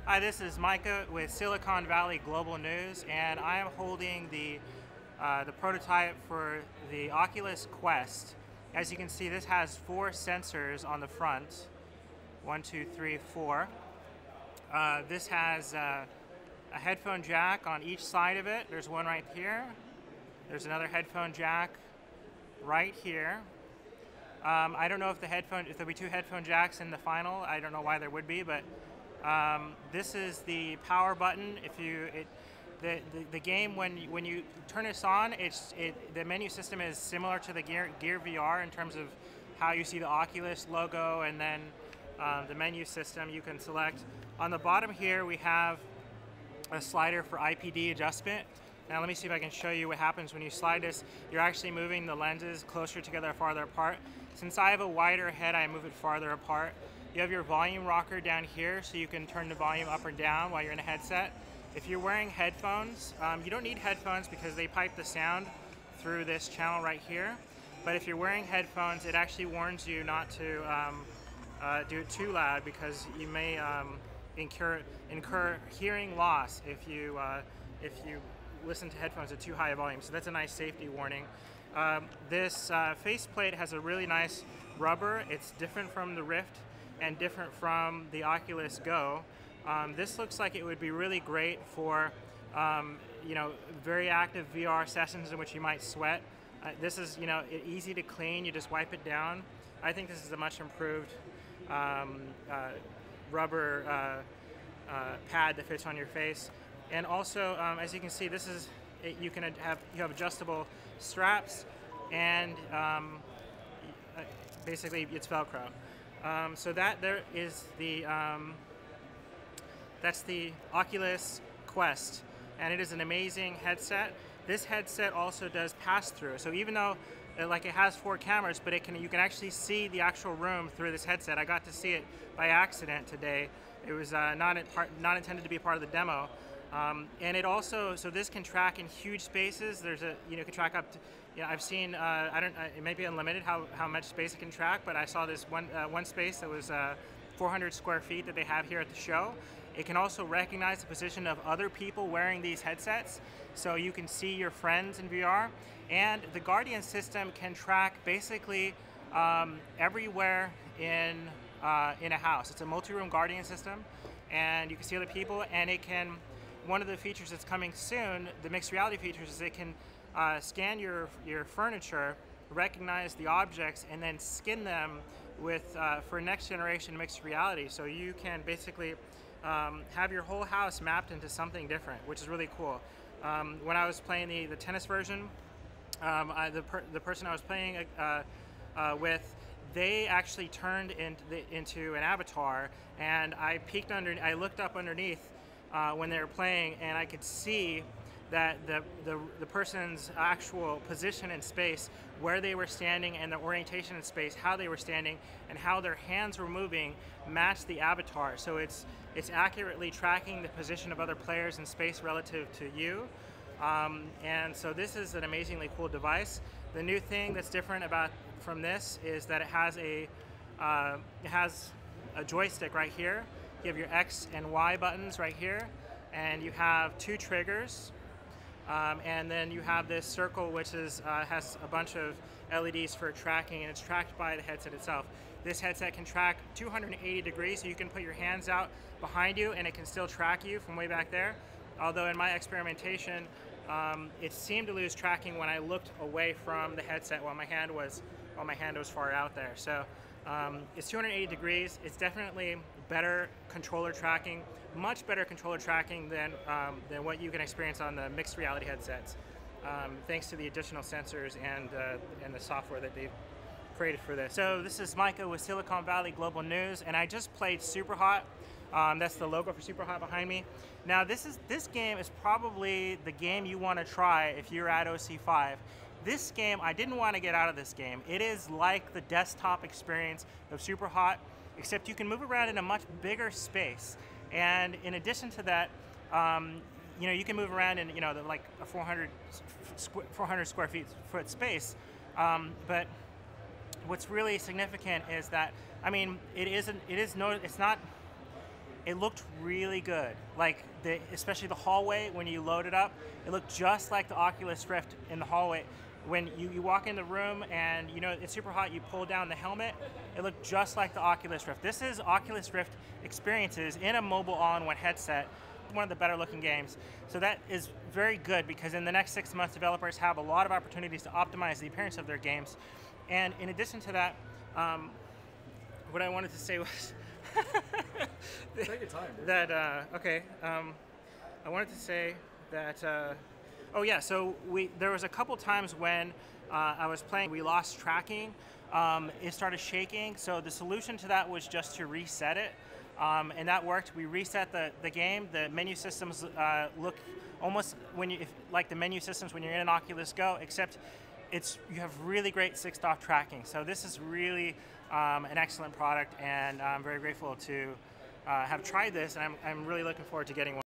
Hi, this is Micah with Silicon Valley Global News, and I am holding the prototype for the Oculus Quest. As you can see, this has 4 sensors on the front. 1, 2, 3, 4. This has a headphone jack on each side of it. There's one right here. There's another headphone jack right here. I don't know if there'll be 2 headphone jacks in the final. I don't know why there would be, but this is the power button. The game, when you turn this on, the menu system is similar to the Gear VR in terms of how you see the Oculus logo, and then the menu system you can select. On the bottom here we have a slider for IPD adjustment. Now let me see if I can show you what happens when you slide this. You're actually moving the lenses closer together or farther apart. Since I have a wider head, I move it farther apart. You have your volume rocker down here, so you can turn the volume up or down while you're in a headset. If you're wearing headphones, you don't need headphones because they pipe the sound through this channel right here. But if you're wearing headphones, it actually warns you not to do it too loud, because you may incur hearing loss if you listen to headphones at too high a volume. So that's a nice safety warning. This faceplate has a really nice rubber. It's different from the Rift and different from the Oculus Go. This looks like it would be really great for very active VR sessions in which you might sweat. This is easy to clean. You just wipe it down. I think this is a much improved rubber pad that fits on your face. And also, as you can see, you have adjustable straps, and basically it's Velcro. So that's the Oculus Quest, and it is an amazing headset. This headset also does pass-through. So even though it has 4 cameras, but you can actually see the actual room through this headset. I got to see it by accident today. It was not intended to be part of the demo. And it also, so this can track in huge spaces. It can track up to, I've seen, it may be unlimited how much space it can track, but I saw this one space that was 400 square feet that they have here at the show. It can also recognize the position of other people wearing these headsets, so you can see your friends in VR. And the Guardian system can track basically everywhere in a house. It's a multi-room Guardian system, and you can see other people, and it can, one of the features that's coming soon, the mixed reality features, is it can scan your furniture, recognize the objects, and then skin them for next generation mixed reality. So you can basically have your whole house mapped into something different, which is really cool. When I was playing the tennis version, the person I was playing with, they actually turned into an avatar, and I looked up underneath when they were playing, and I could see that the person's actual position in space, where they were standing, and the orientation in space, how they were standing, and how their hands were moving, matched the avatar. So it's accurately tracking the position of other players in space relative to you. And so this is an amazingly cool device. The new thing that's different from this is that it has a joystick right here. You have your X and Y buttons right here, and you have 2 triggers, and then you have this circle which has a bunch of LEDs for tracking, and it's tracked by the headset itself. This headset can track 280 degrees, so you can put your hands out behind you and it can still track you from way back there. Although in my experimentation, it seemed to lose tracking when I looked away from the headset while my hand was far out there. So it's 280 degrees. It's definitely better controller tracking, much better controller tracking than what you can experience on the mixed reality headsets, thanks to the additional sensors and the software that they've created for this. So this is Micah with Silicon Valley Global News, and I just played Superhot. That's the logo for Superhot behind me. Now this game is probably the game you want to try if you're at OC5. This game, I didn't want to get out of this game. It is like the desktop experience of Superhot, except you can move around in a much bigger space. And in addition to that, you can move around in like a 400 square foot space. But what's really significant is that, I mean, it's not it looked really good. Like especially the hallway when you load it up, it looked just like the Oculus Rift in the hallway. When you walk in the room and you know it's super hot, you pull down the helmet, it looked just like the Oculus Rift. This is Oculus Rift experiences in a mobile all-in-one headset, one of the better looking games. So that is very good because in the next 6 months, developers have a lot of opportunities to optimize the appearance of their games. And in addition to that, what I wanted to say was Take your time, dude. that I wanted to say that oh yeah, so there was a couple times when I was playing, we lost tracking. It started shaking, so the solution to that was just to reset it, and that worked. We reset the game. The menu systems look almost like the menu systems when you're in an Oculus Go, except you have really great 6-stop tracking. So this is really an excellent product, and I'm very grateful to have tried this, and I'm really looking forward to getting one.